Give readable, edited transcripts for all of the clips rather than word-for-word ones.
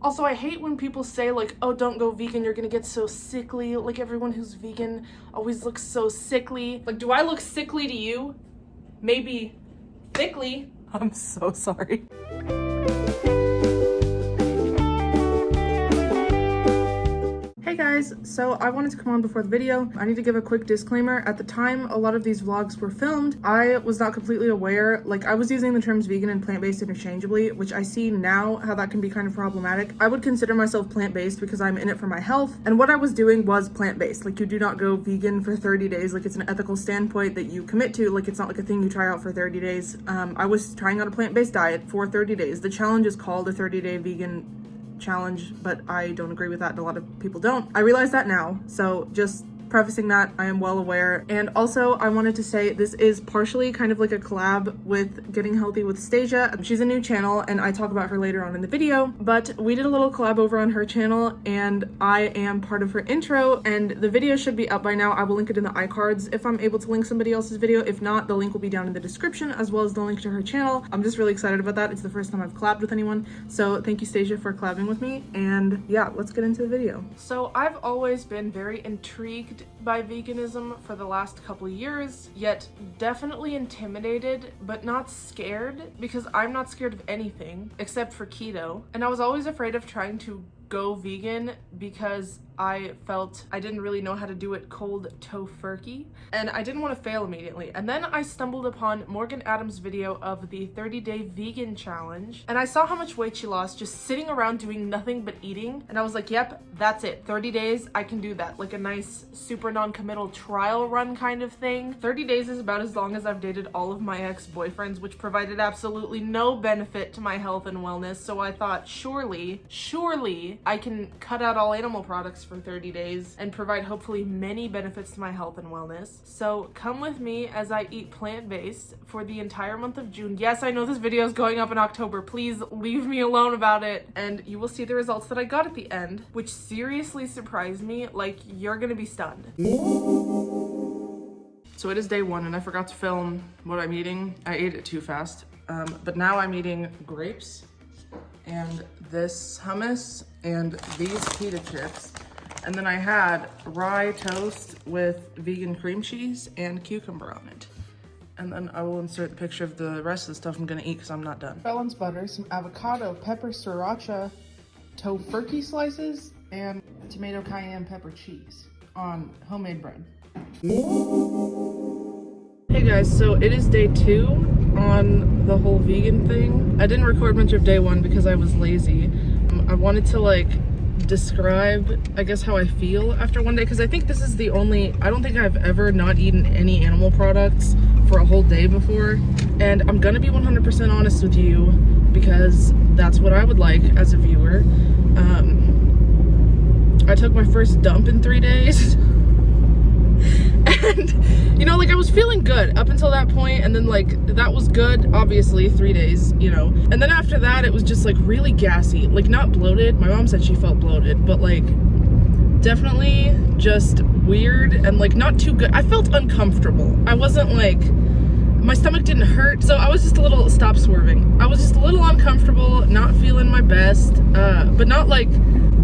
Also, I hate when people say like, oh, don't go vegan, you're gonna get so sickly. Like, everyone who's vegan always looks so sickly. Like, do I look sickly to you? Maybe thickly. I'm so sorry. Hey guys, so I wanted to come on before the video. I need to give a quick disclaimer. At the time a lot of these vlogs were filmed, I was not completely aware. Like, I was using the terms vegan and plant-based interchangeably, which I see now how that can be kind of problematic. I would consider myself plant-based because I'm in it for my health, and what I was doing was plant-based. Like, you do not go vegan for 30 days. Like, it's an ethical standpoint that you commit to. Like, it's not like a thing you try out for 30 days. I was trying out a plant-based diet for 30 days. The challenge is called a 30-day vegan challenge, but I don't agree with that, and a lot of people don't. I realize that now, so just prefacing that, I am well aware. And also, I wanted to say this is partially kind of like a collab with Getting Healthy with Stasia. She's a new channel, and I talk about her later on in the video, but we did a little collab over on her channel, and I am part of her intro, and the video should be up by now. I will link it in the iCards if I'm able to link somebody else's video. If not, the link will be down in the description, as well as the link to her channel. I'm just really excited about that. It's the first time I've collabed with anyone, so thank you, Stasia, for collabing with me. And yeah, let's get into the video. So I've always been very intrigued by veganism for the last couple years, yet definitely intimidated, but not scared, because I'm not scared of anything except for keto. And I was always afraid of trying to go vegan because I felt I didn't really know how to do it cold tofurkey, and I didn't want to fail immediately. And then I stumbled upon Morgan Adams' video of the 30-day vegan challenge, and I saw how much weight she lost just sitting around doing nothing but eating, and I was like, yep, that's it. 30 days, I can do that. Like a nice super non-committal trial run kind of thing. 30 days is about as long as I've dated all of my ex-boyfriends, which provided absolutely no benefit to my health and wellness. So I thought, surely I can cut out all animal products for 30 days and provide hopefully many benefits to my health and wellness. So come with me as I eat plant-based for the entire month of June. Yes, I know this video is going up in October. Please leave me alone about it. And you will see the results that I got at the end, which seriously surprised me. Like, you're gonna be stunned. So it is day one, and I forgot to film what I'm eating. I ate it too fast. But now I'm eating grapes and this hummus and these pita chips. And then I had rye toast with vegan cream cheese and cucumber on it. And then I will insert the picture of the rest of the stuff I'm gonna eat because I'm not done. Felon's butter, some avocado, pepper, sriracha, tofurkey slices, and tomato cayenne pepper cheese on homemade bread. Hey guys, so it is day 2 on the whole vegan thing. I didn't record much of day 1 because I was lazy. I wanted to like describe, I guess, how I feel after one day, because I think this is the only, I don't think I've ever not eaten any animal products for a whole day before. And I'm gonna be 100% honest with you because that's what I would like as a viewer. I took my first dump in 3 days. And, you know, like, I was feeling good up until that point, and then, like, that was good, obviously, 3 days, you know. And then after that, it was just, like, really gassy. Like, not bloated. My mom said she felt bloated, but, like, definitely just weird and, like, not too good. I felt uncomfortable. I wasn't, like, my stomach didn't hurt, so I was just a little, stop swerving. I was just a little uncomfortable, not feeling my best, but not, like,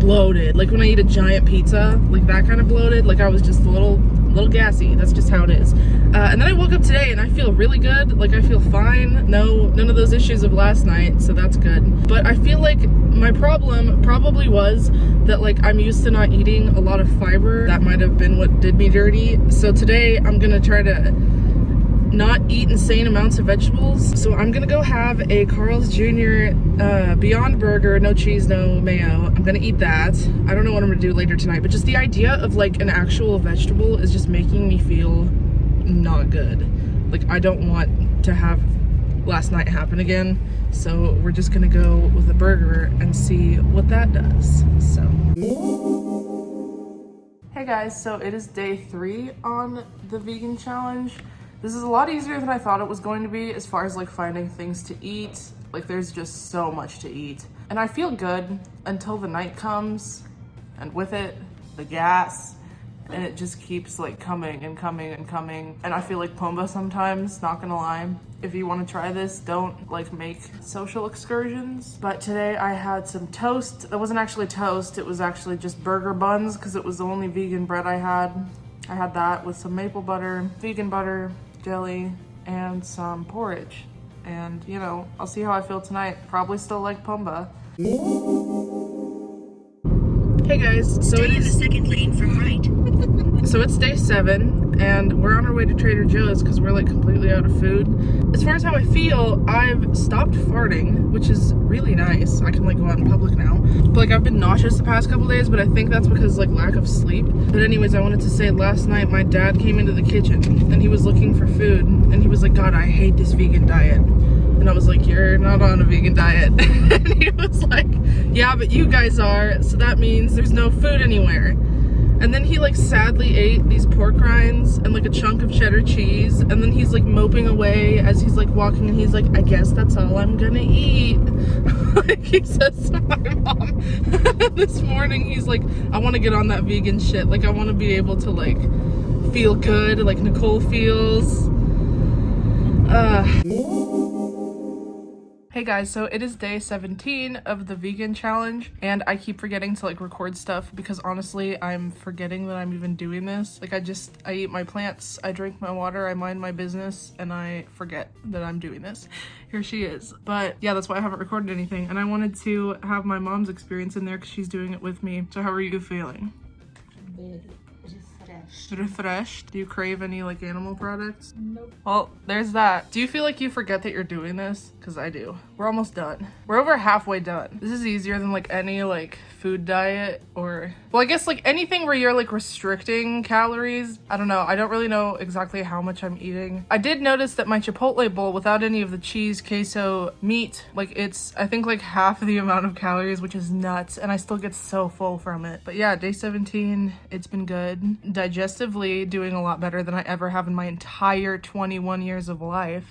bloated. Like, when I eat a giant pizza, like, that kind of bloated. Like, I was just a little gassy. That's just how it is. And then I woke up today and I feel really good. Like, I feel fine. None of those issues of last night, so that's good. But I feel like my problem probably was that, like, I'm used to not eating a lot of fiber. That might have been what did me dirty. So today I'm gonna try to not eat insane amounts of vegetables. So I'm gonna go have a Carl's Jr. Beyond Burger, no cheese, no mayo. I'm gonna eat that. I don't know what I'm gonna do later tonight, but just the idea of like an actual vegetable is just making me feel not good. Like, I don't want to have last night happen again. So we're just gonna go with a burger and see what that does. So. Hey guys, so it is day 3 on the vegan challenge. This is a lot easier than I thought it was going to be as far as like finding things to eat. Like, there's just so much to eat. And I feel good until the night comes, and with it, the gas and it just keeps like coming and coming and coming. And I feel like Pumba sometimes, not gonna lie. If you want to try this, don't like make social excursions. But today I had some toast. That wasn't actually toast, it was actually just burger buns because it was the only vegan bread I had. I had that with some maple butter, vegan butter, jelly, and some porridge. And you know, I'll see how I feel tonight. Probably still like Pumba. Hey guys, so Stay in the second lane from right. So it's day 7 and we're on our way to Trader Joe's because we're like completely out of food. As far as how I feel, I've stopped farting, which is really nice. I can like go out in public now. But like I've been nauseous the past couple days, but I think that's because like lack of sleep. But anyways, I wanted to say last night my dad came into the kitchen and he was looking for food and he was like, God, I hate this vegan diet. And I was like, you're not on a vegan diet. And he was like, yeah, but you guys are, so that means there's no food anywhere. And then he like sadly ate these pork rinds and like a chunk of cheddar cheese, and then he's like moping away as he's like walking, and he's like, I guess that's all I'm gonna eat. Like he says to my mom this morning, he's like, I want to get on that vegan shit. Like I want to be able to like feel good like Nicole feels. Hey guys, so it is day 17 of the vegan challenge, and I keep forgetting to like record stuff because honestly I'm forgetting that I'm even doing this. Like I eat my plants, I drink my water, I mind my business, and I forget that I'm doing this. Here she is. But yeah, that's why I haven't recorded anything, and I wanted to have my mom's experience in there because she's doing it with me. So how are you feeling? Refreshed. Do you crave any like animal products? Nope. Well, there's that. Do you feel like you forget that you're doing this? Because I do. We're almost done. We're over halfway done. This is easier than like any like food diet or, well, I guess like anything where you're like restricting calories. I don't know. I don't really know exactly how much I'm eating. I did notice that my Chipotle bowl without any of the cheese, queso, meat, like it's, I think like half the amount of calories, which is nuts. And I still get so full from it. But yeah, day 17, it's been good. Digestively doing a lot better than I ever have in my entire 21 years of life.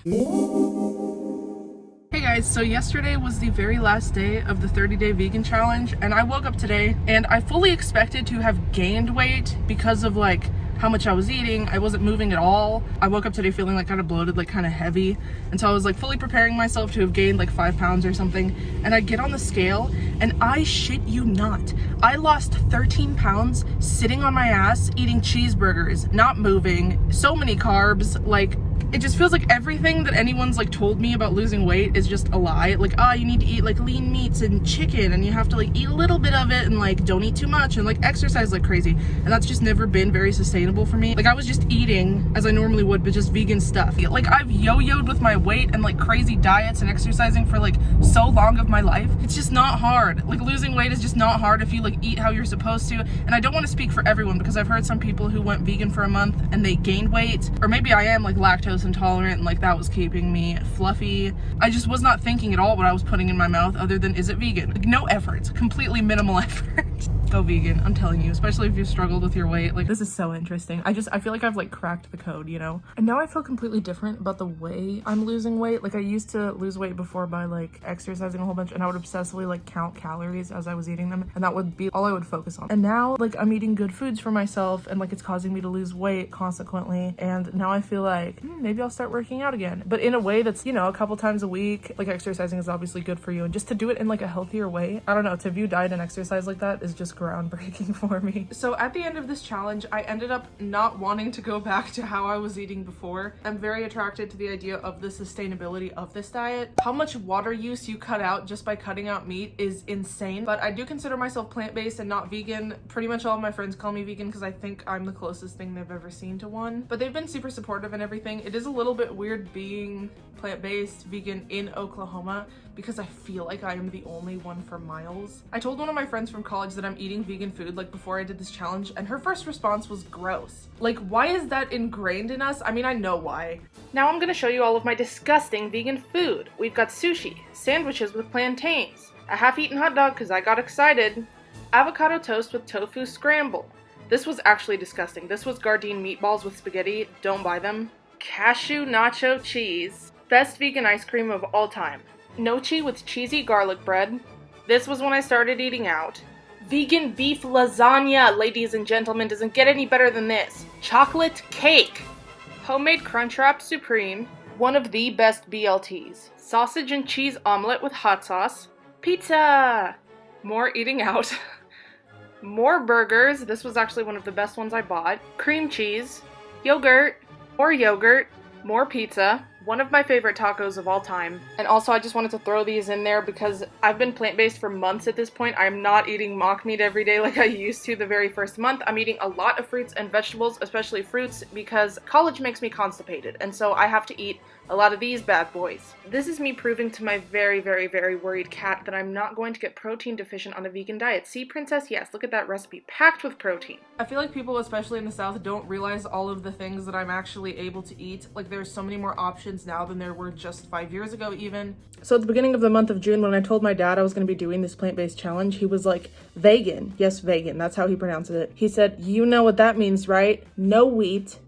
Hey guys, so yesterday was the very last day of the 30-day vegan challenge, and I woke up today and I fully expected to have gained weight because of like how much I was eating. I wasn't moving at all. I woke up today feeling like kind of bloated, like kind of heavy, and so I was like fully preparing myself to have gained like 5 pounds or something. And I get on the scale and I shit you not, I lost 13 pounds sitting on my ass eating cheeseburgers, not moving, so many carbs. Like it just feels like everything that anyone's like told me about losing weight is just a lie. Like, oh, you need to eat like lean meats and chicken, and you have to like eat a little bit of it and like don't eat too much and like exercise like crazy. And that's just never been very sustainable for me. Like I was just eating as I normally would, but just vegan stuff. Like I've yo-yoed with my weight and like crazy diets and exercising for like so long of my life. It's just not hard. Like losing weight is just not hard if you like eat how you're supposed to. And I don't want to speak for everyone because I've heard some people who went vegan for a month and they gained weight, or maybe I am like lactose intolerant and like that was keeping me fluffy. I just was not thinking at all what I was putting in my mouth other than, is it vegan? Like no effort, completely minimal effort. Go vegan, I'm telling you, especially if you've struggled with your weight. Like this is so interesting. I feel like I've like cracked the code, you know? And now I feel completely different about the way I'm losing weight. Like I used to lose weight before by like exercising a whole bunch, and I would obsessively like count calories as I was eating them, and that would be all I would focus on. And now like I'm eating good foods for myself, and like it's causing me to lose weight consequently. And now I feel like maybe I'll start working out again, but in a way that's, you know, a couple times a week. Like exercising is obviously good for you, and just to do it in like a healthier way. I don't know, to view diet and exercise like that is just groundbreaking for me. So at the end of this challenge, I ended up not wanting to go back to how I was eating before. I'm very attracted to the idea of the sustainability of this diet. How much water use you cut out just by cutting out meat is insane, but I do consider myself plant-based and not vegan. Pretty much all of my friends call me vegan because I think I'm the closest thing they've ever seen to one, but they've been super supportive and everything. It is a little bit weird being plant-based vegan in Oklahoma because I feel like I am the only one for miles. I told one of my friends from college that I'm eating vegan food like before I did this challenge, and her first response was gross. Like, why is that ingrained in us? I mean, I know why. Now I'm gonna show you all of my disgusting vegan food. We've got sushi, sandwiches with plantains, a half-eaten hot dog because I got excited, avocado toast with tofu scramble. This was actually disgusting. This was Gardein meatballs with spaghetti. Don't buy them. Cashew nacho cheese. Best vegan ice cream of all time. Gnocchi with cheesy garlic bread. This was when I started eating out. Vegan beef lasagna, ladies and gentlemen, doesn't get any better than this. Chocolate cake. Homemade Crunchwrap Supreme, one of the best BLTs. Sausage and cheese omelet with hot sauce. Pizza! More eating out. More burgers. This was actually one of the best ones I bought. Cream cheese. Yogurt. More pizza. One of my favorite tacos of all time. And also I just wanted to throw these in there because I've been plant-based for months at this point. I'm not eating mock meat every day like I used to the very first month. I'm eating a lot of fruits and vegetables, especially fruits, because college makes me constipated. And so I have to eat a lot of these bad boys. This is me proving to my very, very, very worried cat that I'm not going to get protein deficient on a vegan diet. See, princess? Yes, look at that recipe. Packed with protein. I feel like people, especially in the South, don't realize all of the things that I'm actually able to eat. Like, there's so many more options now than there were just 5 years ago even. So at the beginning of the month of June, when I told my dad I was going to be doing this plant-based challenge, he was like, vegan. Yes, vegan. That's how he pronounced it. He said, you know what that means, right? No wheat,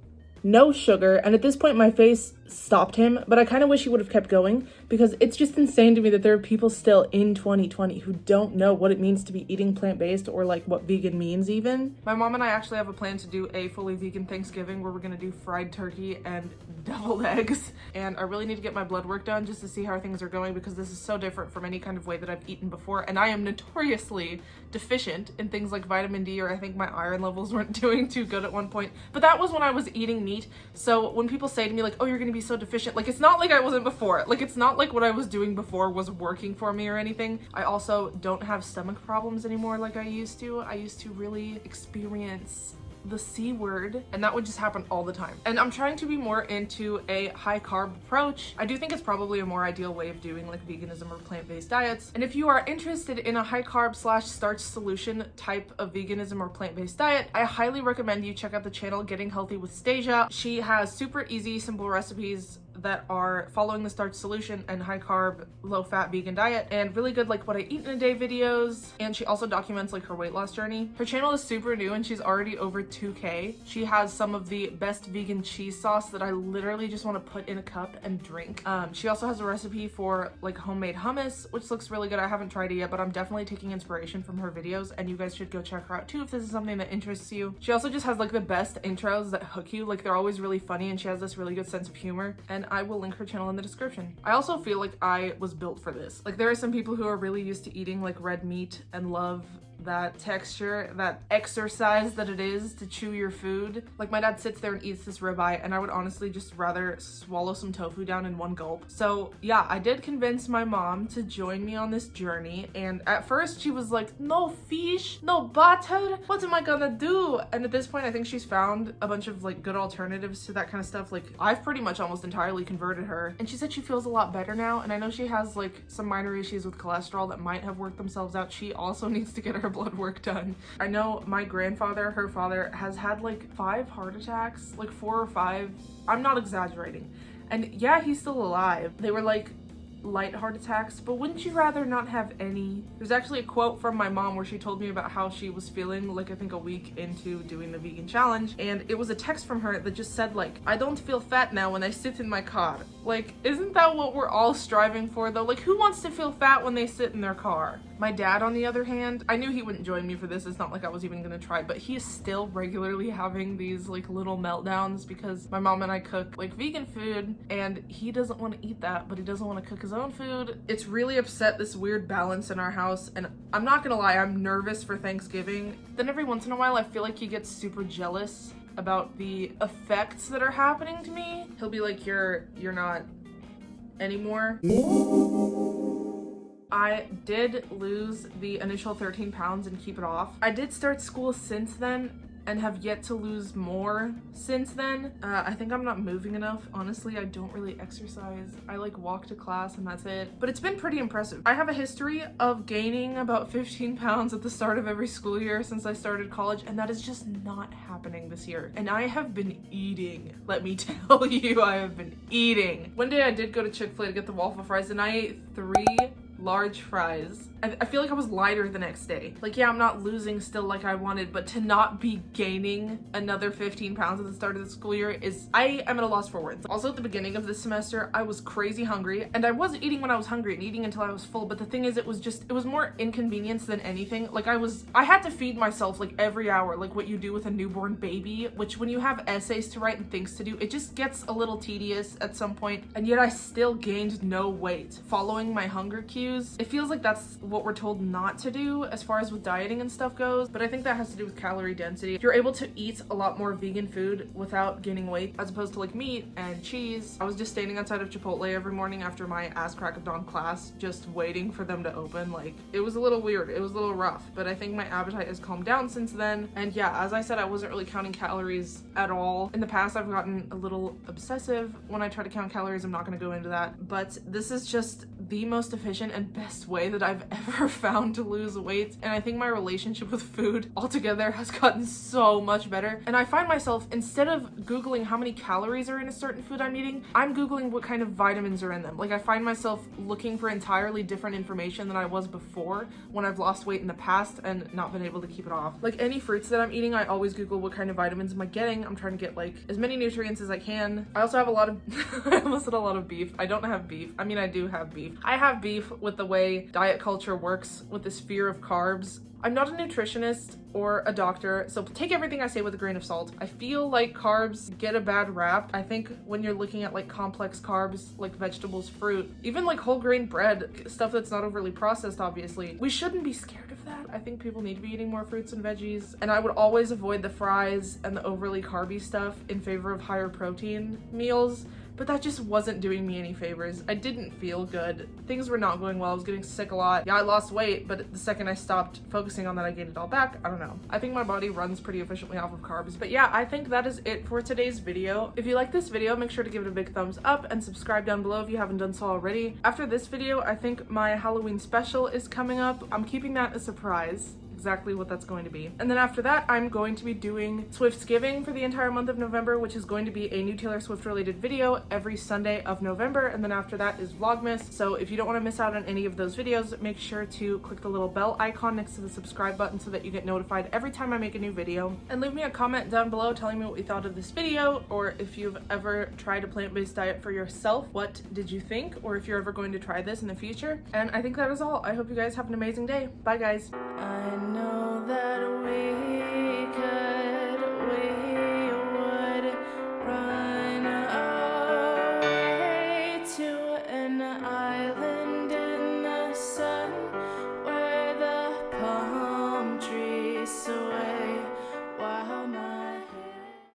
no sugar. And at this point, my face stopped him, but I kind of wish he would have kept going because it's just insane to me that there are people still in 2020 who don't know what it means to be eating plant-based or like what vegan means even. My mom and I actually have a plan to do a fully vegan Thanksgiving where we're gonna do fried turkey and deviled eggs, and I really need to get my blood work done just to see how things are going because this is so different from any kind of way that I've eaten before, and I am notoriously deficient in things like vitamin D, or I think my iron levels weren't doing too good at one point, but that was when I was eating meat. So when people say to me like, oh, you're gonna be so deficient, like, it's not like I wasn't before. Like, it's not like what I was doing before was working for me or anything. I also don't have stomach problems anymore like I used to. I used to really experience the C word, and that would just happen all the time. And I'm trying to be more into a high carb approach. I do think it's probably a more ideal way of doing like veganism or plant-based diets. And if you are interested in a high carb / starch solution type of veganism or plant-based diet, I highly recommend you check out the channel Getting Healthy with Stasia. She has super easy, simple recipes that are following the starch solution and high carb, low fat vegan diet, and really good like what I eat in a day videos. And she also documents like her weight loss journey. Her channel is super new and she's already over 2K. She has some of the best vegan cheese sauce that I literally just want to put in a cup and drink. She also has a recipe for like homemade hummus, which looks really good. I haven't tried it yet, but I'm definitely taking inspiration from her videos, and you guys should go check her out too if this is something that interests you. She also just has like the best intros that hook you. Like, they're always really funny, and she has this really good sense of humor, and I will link her channel in the description. I also feel like I was built for this. Like, there are some people who are really used to eating like red meat and love that texture, that exercise that it is to chew your food. Like, my dad sits there and eats this ribeye, and I would honestly just rather swallow some tofu down in one gulp. So yeah, I did convince my mom to join me on this journey, and at first she was like, no fish, no butter, what am I gonna do? And at this point I think she's found a bunch of like good alternatives to that kind of stuff. Like, I've pretty much almost entirely converted her, and she said she feels a lot better now. And I know she has like some minor issues with cholesterol that might have worked themselves out. She also needs to get her blood work done. I know my grandfather, her father, has had like 5 heart attacks, like 4 or 5. I'm not exaggerating. And yeah, he's still alive. They were like light heart attacks, but wouldn't you rather not have any? There's actually a quote from my mom where she told me about how she was feeling like I think a week into doing the vegan challenge, and it was a text from her that just said like, I don't feel fat now when I sit in my car. Like, isn't that what we're all striving for though? Like, who wants to feel fat when they sit in their car? My dad, on the other hand, I knew he wouldn't join me for this. It's not like I was even gonna try, but he is still regularly having these like little meltdowns because my mom and I cook like vegan food, and he doesn't want to eat that, but he doesn't want to cook his own food. It's really upset this weird balance in our house, and I'm not gonna lie, I'm nervous for Thanksgiving. Then every once in a while I feel like he gets super jealous about the effects that are happening to me. He'll be like, you're not anymore. I did lose the initial 13 pounds and keep it off. I did start school since then and have yet to lose more since then. I think I'm not moving enough. Honestly, I don't really exercise. I like walk to class and that's it. But it's been pretty impressive. I have a history of gaining about 15 pounds at the start of every school year since I started college, and that is just not happening this year. And I have been eating. Let me tell you, I have been eating. One day I did go to Chick-fil-A to get the waffle fries, and I ate 3 large fries I feel like I was lighter the next day. Like, yeah, I'm not losing still like I wanted, but to not be gaining another 15 pounds at the start of the school year I am at a loss for words. Also, at the beginning of this semester, I was crazy hungry, and I was eating when I was hungry and eating until I was full, but the thing is, it was more inconvenience than anything. Like, I had to feed myself like every hour, like what you do with a newborn baby, which when you have essays to write and things to do, it just gets a little tedious at some point, and yet I still gained no weight. Following my hunger cues, it feels like that's what we're told not to do as far as with dieting and stuff goes, but I think that has to do with calorie density. You're able to eat a lot more vegan food without gaining weight, as opposed to like meat and cheese. I was just standing outside of Chipotle every morning after my ass crack of dawn class, just waiting for them to open. Like, it was a little weird, it was a little rough, but I think my appetite has calmed down since then. And yeah, as I said, I wasn't really counting calories at all. In the past, I've gotten a little obsessive when I try to count calories. I'm not going to go into that, but this is just the most efficient and best way that I've ever found to lose weight. And I think my relationship with food altogether has gotten so much better. And I find myself, instead of Googling how many calories are in a certain food I'm eating, I'm Googling what kind of vitamins are in them. Like, I find myself looking for entirely different information than I was before when I've lost weight in the past and not been able to keep it off. Like, any fruits that I'm eating, I always Google what kind of vitamins am I getting. I'm trying to get like as many nutrients as I can. I also have a lot of I almost said a lot of beef. I don't have beef. I mean, I do have beef. I have beef with the way diet culture works with this fear of carbs. I'm not a nutritionist or a doctor, so take everything I say with a grain of salt. I feel like carbs get a bad rap. I think when you're looking at like complex carbs, like vegetables, fruit, even like whole grain bread, stuff that's not overly processed, obviously, we shouldn't be scared of that. I think people need to be eating more fruits and veggies, and I would always avoid the fries and the overly carby stuff in favor of higher protein meals. But that just wasn't doing me any favors. I didn't feel good. Things were not going well. I was getting sick a lot. Yeah, I lost weight, but the second I stopped focusing on that, I gained it all back. I don't know. I think my body runs pretty efficiently off of carbs. But yeah, I think that is it for today's video. If you like this video, make sure to give it a big thumbs up and subscribe down below if you haven't done so already. After this video, I think my Halloween special is coming up. I'm keeping that a surprise. Exactly what that's going to be. And then after that, I'm going to be doing Swiftsgiving for the entire month of November, which is going to be a new Taylor Swift related video every Sunday of November. And then after that is Vlogmas. So if you don't want to miss out on any of those videos, make sure to click the little bell icon next to the subscribe button so that you get notified every time I make a new video. And leave me a comment down below telling me what you thought of this video, or if you've ever tried a plant-based diet for yourself, what did you think? Or if you're ever going to try this in the future. And I think that is all. I hope you guys have an amazing day. Bye guys.